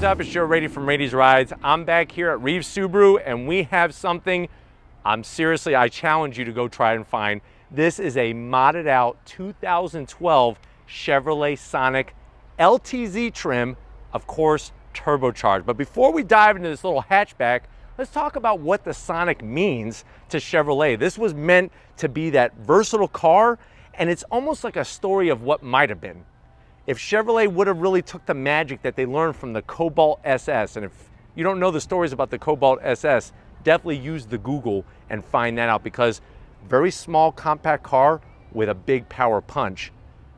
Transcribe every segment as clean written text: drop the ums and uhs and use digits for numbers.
is up? It's Joe Rady from Rady's Rides. I'm back here at Reeves Subaru, and we have something I challenge you to go try and find. This is a modded out 2012 Chevrolet Sonic LTZ trim, of course, turbocharged. But before we dive into this little hatchback, let's talk about what the Sonic means to Chevrolet. This was meant to be that versatile car, and it's almost like a story of what might have been. If Chevrolet would have really took the magic that they learned from the Cobalt SS, and if you don't know the stories about the Cobalt SS, definitely use the Google and find that out, because very small compact car with a big power punch.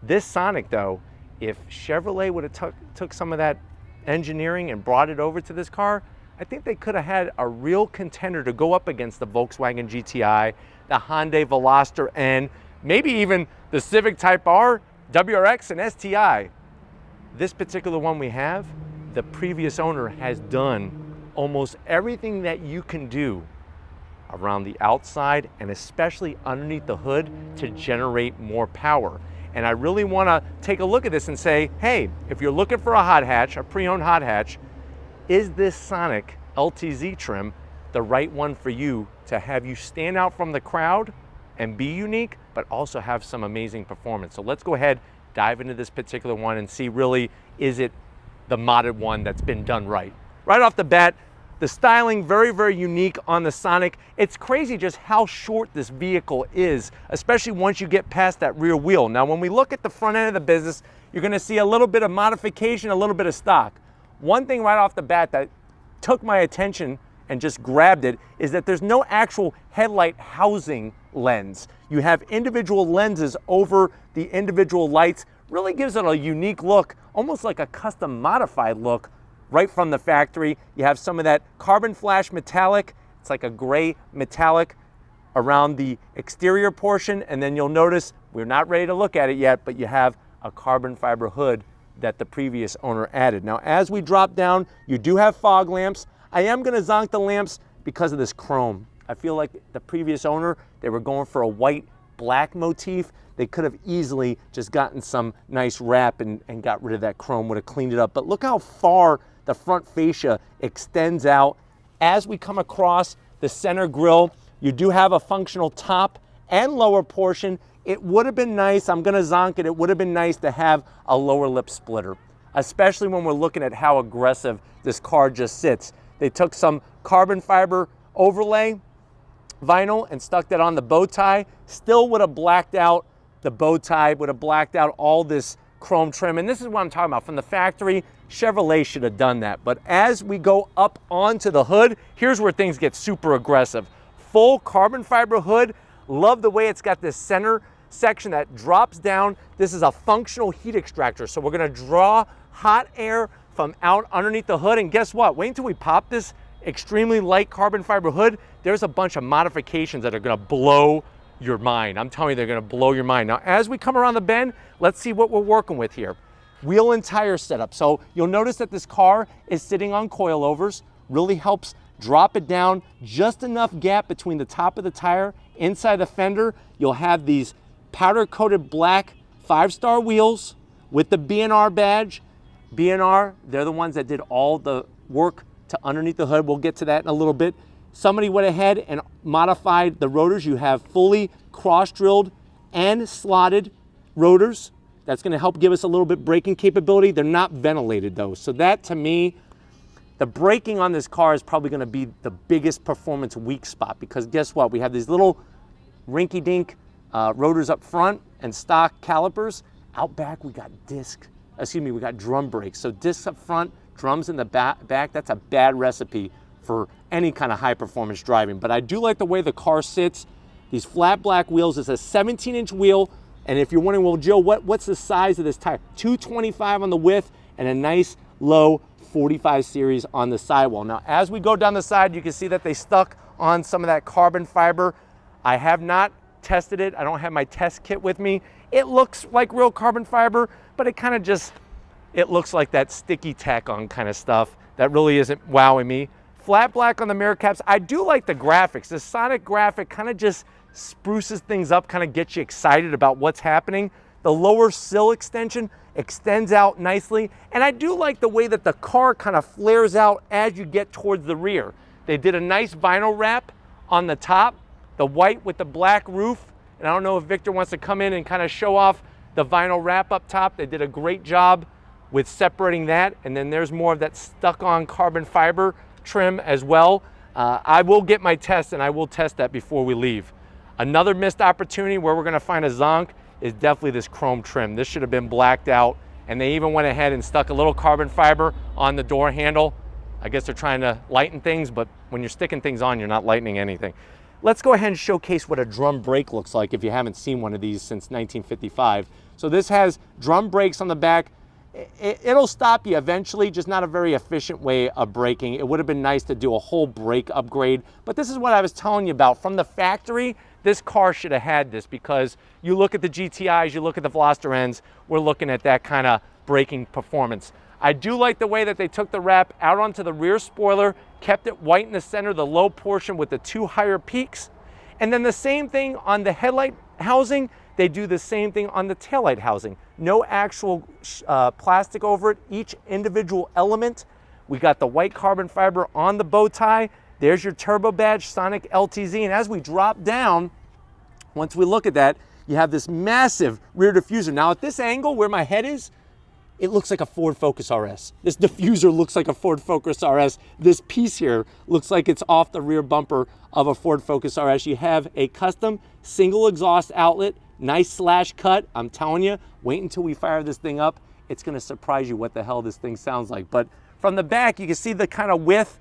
This Sonic though, if Chevrolet would have took some of that engineering and brought it over to this car, I think they could have had a real contender to go up against the Volkswagen GTI, the Hyundai Veloster N, maybe even the Civic Type R, WRX, and STI. This particular one we have, the previous owner has done almost everything that you can do around the outside and especially underneath the hood to generate more power. And I really want to take a look at this and say, hey, if you're looking for a hot hatch, a pre-owned hot hatch, is this Sonic LTZ trim the right one for you to have you stand out from the crowd and be unique, but also have some amazing performance? So let's go ahead, dive into this particular one and see really, is it the modded one that's been done right? Right off the bat, the styling, very, very unique on the Sonic. It's crazy just how short this vehicle is, especially once you get past that rear wheel. Now, when we look at the front end of the business, you're gonna see a little bit of modification, a little bit of stock. One thing right off the bat that took my attention and just grabbed it is that there's no actual headlight housing lens. You have individual lenses over the individual lights. Really gives it a unique look, almost like a custom modified look right from the factory. You have some of that carbon flash metallic. It's like a gray metallic around the exterior portion. And then you'll notice, we're not ready to look at it yet, but you have a carbon fiber hood that the previous owner added. Now, as we drop down, you do have fog lamps. I am gonna zonk the lamps because of this chrome. I feel like the previous owner, they were going for a white black motif. They could have easily just gotten some nice wrap and got rid of that chrome, would have cleaned it up. But look how far the front fascia extends out. As we come across the center grille, you do have a functional top and lower portion. It would have been nice, I'm gonna zonk it, it would have been nice to have a lower lip splitter, especially when we're looking at how aggressive this car just sits. They took some carbon fiber overlay vinyl and stuck that on the bow tie. Still would have blacked out the bow tie, would have blacked out all this chrome trim. And this is what I'm talking about. From the factory, Chevrolet should have done that. But as we go up onto the hood, here's where things get super aggressive. Full carbon fiber hood. Love the way it's got this center section that drops down. This is a functional heat extractor. So we're gonna draw hot air from out underneath the hood. And guess what? Wait until we pop this extremely light carbon fiber hood. There's a bunch of modifications that are gonna blow your mind. I'm telling you, they're gonna blow your mind. Now, as we come around the bend, let's see what we're working with here. Wheel and tire setup. So you'll notice that this car is sitting on coilovers, really helps drop it down, just enough gap between the top of the tire, inside the fender. You'll have these powder coated black 5-star wheels with the B&R badge. B&R, they're the ones that did all the work to underneath the hood. We'll get to that in a little bit. Somebody went ahead and modified the rotors. You have fully cross-drilled and slotted rotors. That's gonna help give us a little bit braking capability. They're not ventilated though. So that, to me, the braking on this car is probably gonna be the biggest performance weak spot, because guess what? We have these little rinky-dink rotors up front and stock calipers. Out back, we got we got drum brakes. So discs up front, drums in the back, that's a bad recipe for any kind of high performance driving. But I do like the way the car sits. These flat black wheels, it's a 17-inch wheel. And if you're wondering, well, Joe, what's the size of this tire? 225 on the width and a nice low 45 series on the sidewall. Now, as we go down the side, you can see that they stuck on some of that carbon fiber. I have not tested it. I don't have my test kit with me. It looks like real carbon fiber, but it kind of just, it looks like that sticky tack on kind of stuff. That really isn't wowing me. Flat black on the mirror caps. I do like the graphics. The Sonic graphic kind of just spruces things up, kind of gets you excited about what's happening. The lower sill extension extends out nicely. And I do like the way that the car kind of flares out as you get towards the rear. They did a nice vinyl wrap on the top, the white with the black roof. And I don't know if Victor wants to come in and kind of show off the vinyl wrap up top. They did a great job with separating that. And then there's more of that stuck on carbon fiber trim as well. I will get my test and I will test that before we leave. Another missed opportunity where we're gonna find a zonk is definitely this chrome trim. This should have been blacked out, and they even went ahead and stuck a little carbon fiber on the door handle. I guess they're trying to lighten things, but when you're sticking things on, you're not lightening anything. Let's go ahead and showcase what a drum brake looks like if you haven't seen one of these since 1955. So this has drum brakes on the back. It'll stop you eventually, just not a very efficient way of braking. It would have been nice to do a whole brake upgrade, but this is what I was telling you about. From the factory, this car should have had this, because you look at the GTIs, you look at the Veloster Ns, we're looking at that kind of braking performance. I do like the way that they took the wrap out onto the rear spoiler, kept it white in the center, the low portion with the two higher peaks. And then the same thing on the headlight housing, they do the same thing on the taillight housing. No actual plastic over it, each individual element. We got the white carbon fiber on the bow tie. There's your turbo badge, Sonic LTZ. And as we drop down, once we look at that, you have this massive rear diffuser. Now at this angle where my head is, it looks like a Ford Focus RS. This diffuser looks like a Ford Focus RS. This piece here looks like it's off the rear bumper of a Ford Focus RS. You have a custom single exhaust outlet, nice slash cut. I'm telling you, wait until we fire this thing up. It's gonna surprise you what the hell this thing sounds like. But from the back, you can see the kind of width.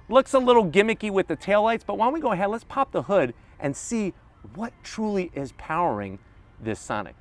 Looks a little gimmicky with the taillights, but why don't we go ahead, let's pop the hood and see what truly is powering this Sonic.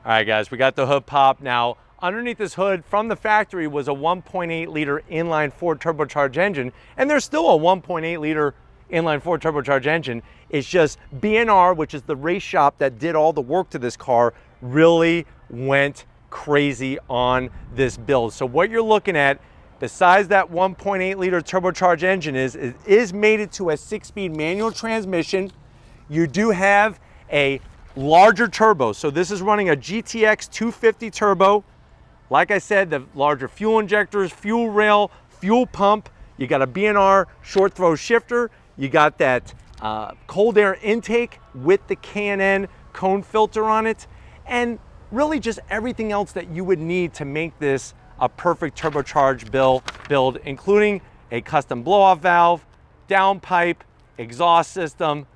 All right, guys, we got the hood pop. Now, underneath this hood from the factory was a 1.8 liter inline four turbocharged engine, and there's still a 1.8 liter inline four turbocharged engine. It's just B&R, which is the race shop that did all the work to this car, really went crazy on this build. So what you're looking at, besides that 1.8 liter turbocharged engine, is mated to a 6-speed manual transmission. You do have a larger turbo. So this is running a GTX 250 turbo. Like I said, the larger fuel injectors, fuel rail, fuel pump. You got a B&R short throw shifter. You got that cold air intake with the K&N cone filter on it. And really just everything else that you would need to make this a perfect turbocharged build, including a custom blow-off valve, downpipe, exhaust system.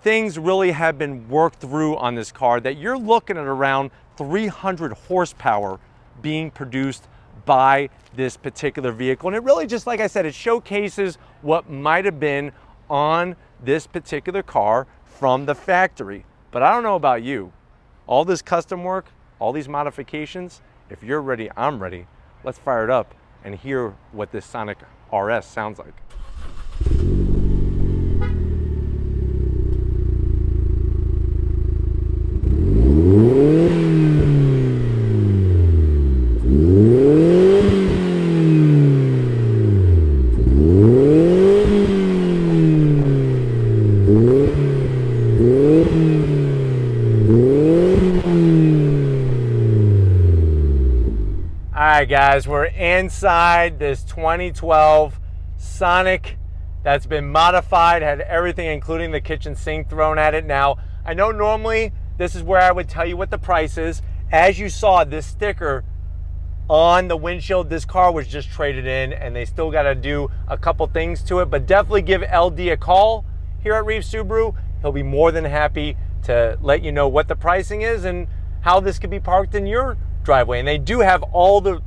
Things really have been worked through on this car that you're looking at around 300 horsepower being produced by this particular vehicle. And it really just, like I said, it showcases what might have been on this particular car from the factory. But I don't know about you. All this custom work, all these modifications, if you're ready, I'm ready. Let's fire it up and hear what this Sonic RS sounds like. All right, guys, we're inside this 2012 Sonic that's been modified, had everything including the kitchen sink thrown at it. Now, I know normally this is where I would tell you what the price is. As you saw, this sticker on the windshield, this car was just traded in and they still got to do a couple things to it, but definitely give LD a call here at Reeves Subaru. He'll be more than happy to let you know what the pricing is and how this could be parked in your driveway. And they do have all the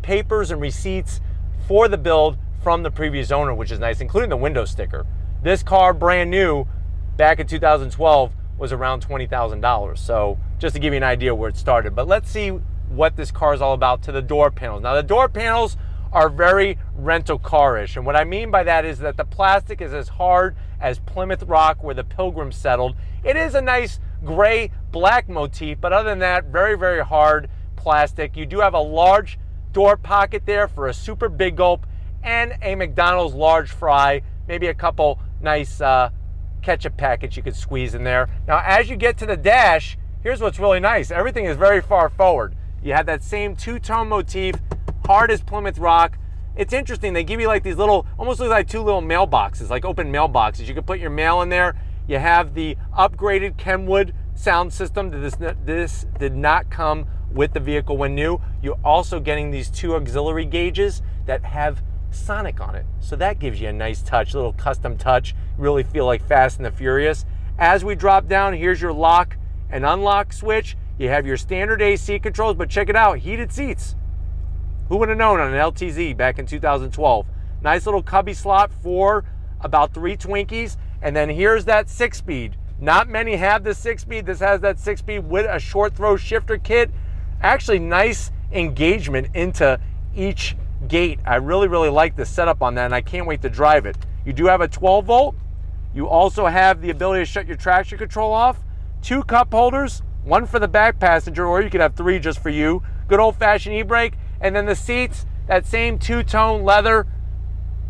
papers and receipts for the build from the previous owner, which is nice, including the window sticker. This car, brand new, back in 2012, was around $20,000. So just to give you an idea where it started. But let's see what this car is all about to the door panels. Now, the door panels are very rental car-ish. And what I mean by that is that the plastic is as hard as Plymouth Rock, where the Pilgrims settled. It is a nice gray black motif, but other than that, very, very hard plastic. You do have a large door pocket there for a super big gulp and a McDonald's large fry, maybe a couple nice ketchup packets you could squeeze in there. Now, as you get to the dash, here's what's really nice. Everything is very far forward. You have that same two-tone motif, hard as Plymouth Rock. It's interesting, they give you like these little, almost look like two little mailboxes, like open mailboxes. You can put your mail in there. You have the upgraded Kenwood sound system. This did not come with the vehicle when new. You're also getting these two auxiliary gauges that have Sonic on it. So that gives you a nice touch, a little custom touch. You really feel like Fast and the Furious. As we drop down, here's your lock and unlock switch. You have your standard AC controls, but check it out, heated seats. Who would have known on an LTZ back in 2012? Nice little cubby slot for about 3 Twinkies. And then here's that 6-speed. Not many have the 6-speed. This has that 6-speed with a short throw shifter kit. Actually, nice engagement into each gate. I really like the setup on that, and I can't wait to drive it. You do have a 12 volt. You also have the ability to shut your traction control off. 2 cup holders, 1 for the back passenger, or you could have 3 just for you. Good old fashioned e-brake. And then the seats, that same two-tone leather,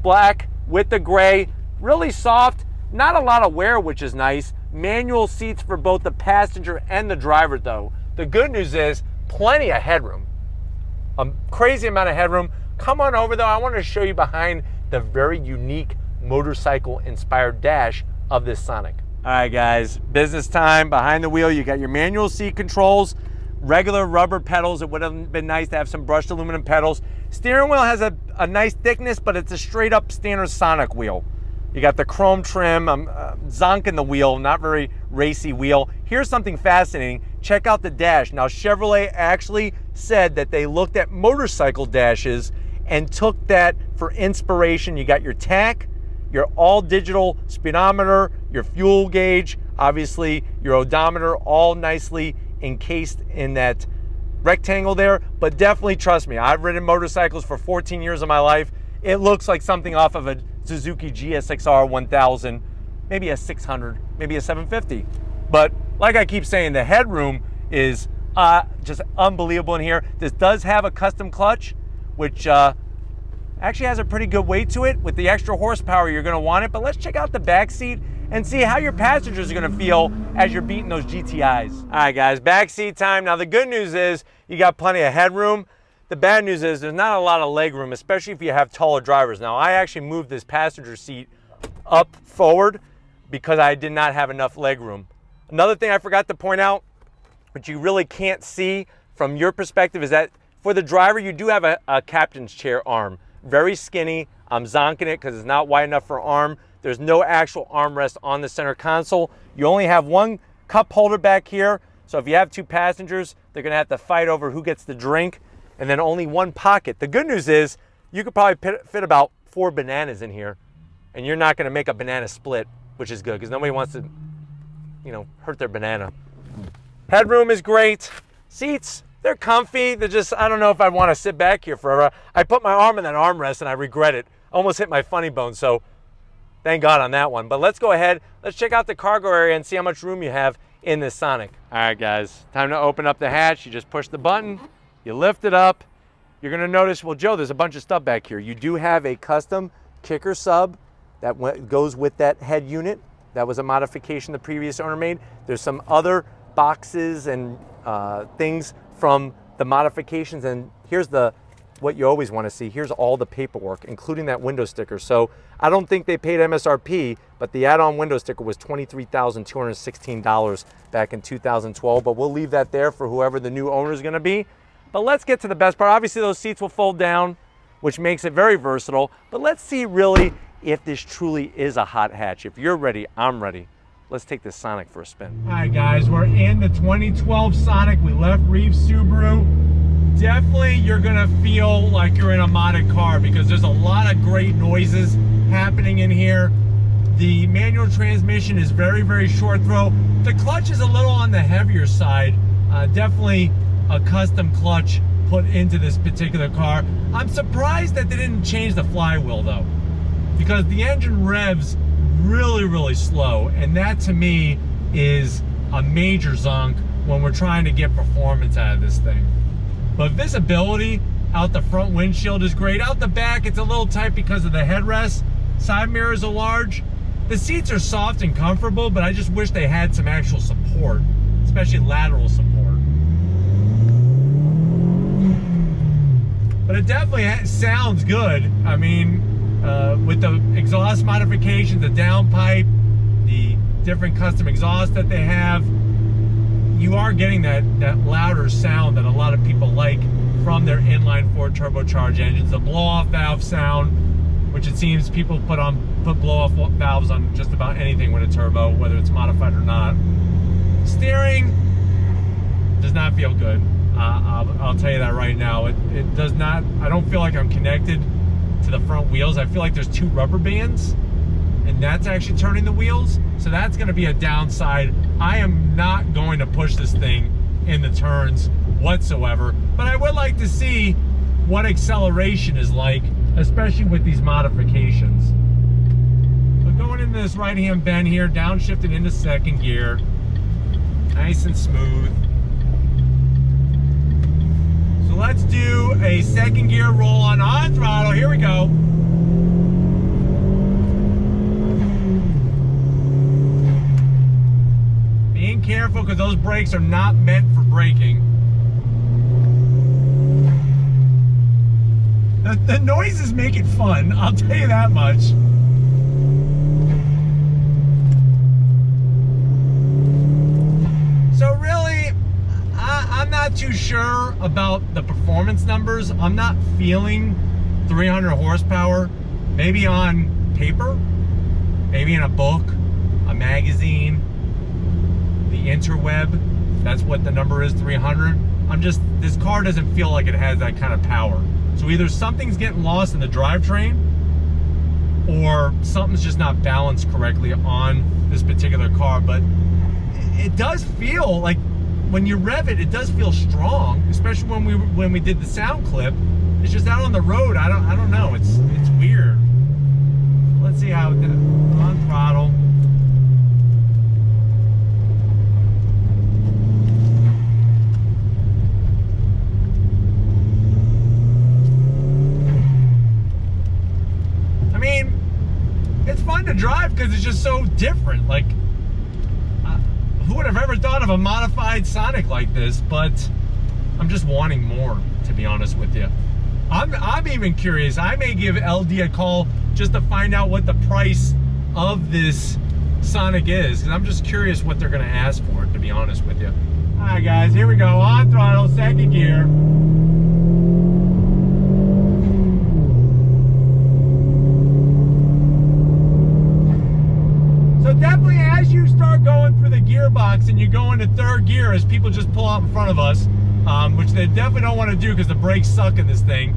black with the gray, really soft, not a lot of wear, which is nice. Manual seats for both the passenger and the driver though. The good news is plenty of headroom, a crazy amount of headroom. Come on over though, I want to show you behind the very unique motorcycle-inspired dash of this Sonic. All right guys, business time. Behind the wheel, you got your manual seat controls, regular rubber pedals. It would have been nice to have some brushed aluminum pedals. Steering wheel has a nice thickness, but it's a straight up standard Sonic wheel. You got the chrome trim. I'm zonking the wheel, not very racy wheel. Here's something fascinating. Check out the dash. Now Chevrolet actually said that they looked at motorcycle dashes and took that for inspiration. You got your tach, your all digital speedometer, your fuel gauge, obviously your odometer, all nicely encased in that rectangle there. But definitely trust me, I've ridden motorcycles for 14 years of my life. It looks like something off of a Suzuki GSX-R 1000, maybe a 600, maybe a 750. But like I keep saying, the headroom is just unbelievable in here. This does have a custom clutch, which actually has a pretty good weight to it. With the extra horsepower, you're gonna want it. But let's check out the back seat and see how your passengers are gonna feel as you're beating those GTIs. All right guys, back seat time. Now the good news is you got plenty of headroom. The bad news is there's not a lot of leg room, especially if you have taller drivers. Now I actually moved this passenger seat up forward because I did not have enough leg room. Another thing I forgot to point out, which you really can't see from your perspective, is that for the driver, you do have a captain's chair arm. Very skinny. I'm zonking it because it's not wide enough for arm. There's no actual armrest on the center console. You only have 1 cup holder back here. So if you have 2 passengers, they're gonna have to fight over who gets the drink, and then only 1 pocket. The good news is you could probably fit about 4 bananas in here, and you're not gonna make a banana split, which is good because nobody wants to, you know, hurt their banana. Headroom is great. Seats, they're comfy. They're just, I don't know if I want to sit back here forever. I put my arm in that armrest and I regret it. Almost hit my funny bone, so thank God on that one. But let's go ahead. Let's check out the cargo area and see how much room you have in this Sonic. All right, guys, time to open up the hatch. You just push the button, you lift it up. You're gonna notice, well, Joe, there's a bunch of stuff back here. You do have a custom kicker sub that goes with that head unit. That was a modification the previous owner made. There's some other boxes and things from the modifications, and here's what you always want to see. Here's all the paperwork, including that window sticker. So I don't think they paid MSRP, but the add-on window sticker was $23,216 back in 2012, but we'll leave that there for whoever the new owner is going to be. But let's get to the best part. Obviously those seats will fold down, which makes it very versatile, but let's see really if this truly is a hot hatch. If you're ready, I'm ready. Let's take this Sonic for a spin. All right, guys, we're in the 2012 Sonic. We left Reeves Subaru. Definitely, you're gonna feel like you're in a modded car because there's a lot of great noises happening in here. The manual transmission is very short throw. The clutch is a little on the heavier side. Definitely a custom clutch put into this particular car. I'm surprised that they didn't change the flywheel though, because the engine revs really slow, and that to me is a major zonk when we're trying to get performance out of this thing. But visibility out the front windshield is great. Out the back, it's a little tight because of the headrest. Side mirrors are large. The seats are soft and comfortable, but I just wish they had some actual support. especially lateral support. But it definitely sounds good. I mean, with the exhaust modifications, the downpipe, the different custom exhaust that they have, you are getting that louder sound that a lot of people like from their inline four turbocharged engines. The blow-off valve sound, which it seems people put blow-off valves on just about anything with a turbo, whether it's modified or not. Steering does not feel good. I'll tell you that right now. It does not. I don't feel like I'm connected to the front wheels. I feel like there's two rubber bands, and that's actually turning the wheels. So that's going to be a downside. I am not going to push this thing in the turns whatsoever, but I would like to see what acceleration is like, especially with these modifications. So going into this right-hand bend here, downshifting into second gear, nice and smooth. So let's do a second gear roll on throttle. Here we go. Being careful because those brakes are not meant for braking. The noises make it fun, I'll tell you that much. So really, I'm not too sure about the performance numbers. I'm not feeling 300 horsepower. Maybe on paper, maybe in a book, a magazine, the interweb, that's what the number is, 300. This car doesn't feel like it has that kind of power. So either something's getting lost in the drivetrain, or something's just not balanced correctly on this particular car. But it does feel like, when you rev it, it does feel strong, especially when we did the sound clip. It's just out on the road, I don't know, it's weird. Let's see how on throttle. I mean, it's fun to drive because it's just so different. Like, who would have ever thought of a modified Sonic like this? But I'm just wanting more, to be honest with you. I'm even curious. I may give LD a call just to find out what the price of this Sonic is, because I'm just curious what they're going to ask for it, to be honest with you. All right, guys, here we go. On throttle, second gear. So definitely, as you start going through the gearbox and you go into third gear, as people just pull out in front of us, which they definitely don't want to do because the brakes suck in this thing.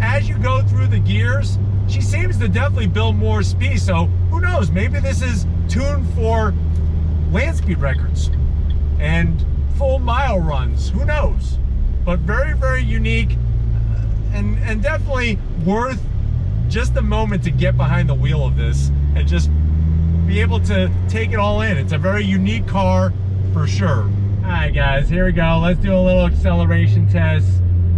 As you go through the gears, she seems to definitely build more speed. So who knows? Maybe this is tuned for land speed records and full mile runs. Who knows? But very, very unique, and definitely worth just a moment to get behind the wheel of this and just be able to take it all in. It's a very unique car for sure. All right, guys, here we go. Let's do a little acceleration test.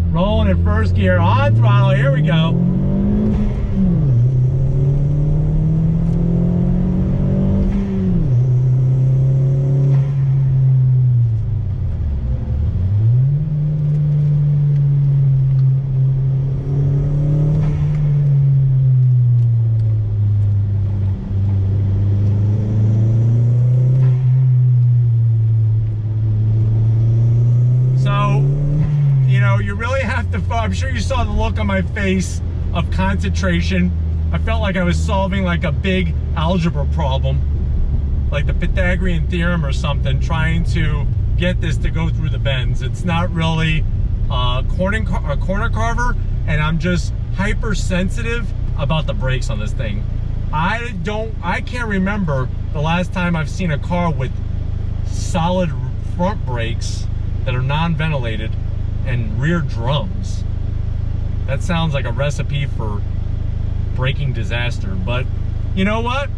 Rolling in first gear, on throttle. Here we go. You really have to, I'm sure you saw the look on my face of concentration. I felt like I was solving like a big algebra problem, like the Pythagorean theorem or something, trying to get this to go through the bends. It's not really a corner carver, and I'm just hypersensitive about the brakes on this thing. I can't remember the last time I've seen a car with solid front brakes that are non-ventilated and rear drums. That sounds like a recipe for braking disaster. But you know what?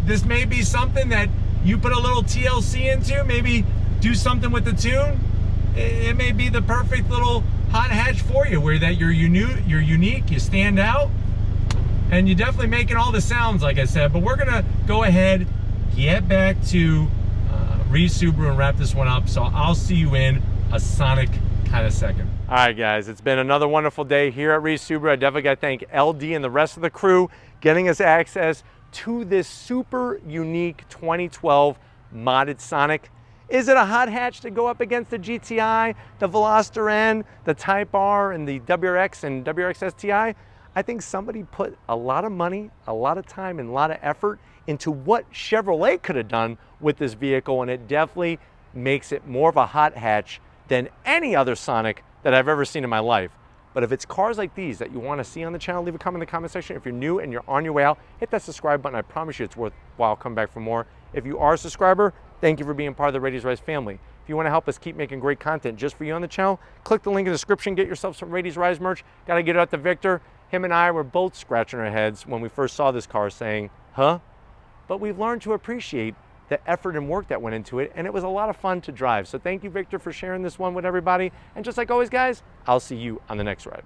This may be something that you put a little TLC into, maybe do something with the tune. It may be the perfect little hot hatch for you, where that you're unique, you stand out, and you're definitely making all the sounds, like I said. But we're gonna go ahead, get back to Reeves Subaru and wrap this one up. So I'll see you in a Sonic kind of second. All right, guys, it's been another wonderful day here at Reeves Subaru. I definitely got to thank LD and the rest of the crew getting us access to this super unique 2012 modded Sonic. Is it a hot hatch to go up against the GTI, the Veloster N, the Type R, and the WRX and WRX STI? I think somebody put a lot of money, a lot of time, and a lot of effort into what Chevrolet could have done with this vehicle, and it definitely makes it more of a hot hatch than any other Sonic that I've ever seen in my life. But if it's cars like these that you want to see on the channel, leave a comment in the comment section. If you're new and you're on your way out, hit that subscribe button. I promise you it's worthwhile coming back for more. If you are a subscriber, thank you for being part of the Radies Rise family. If you want to help us keep making great content just for you on the channel, click the link in the description, get yourself some Radies Rise merch. Got to get it out to Victor. Him and I were both scratching our heads when we first saw this car saying, huh? But we've learned to appreciate the effort and work that went into it, and it was a lot of fun to drive. So thank you, Victor, for sharing this one with everybody. And just like always, guys, I'll see you on the next ride.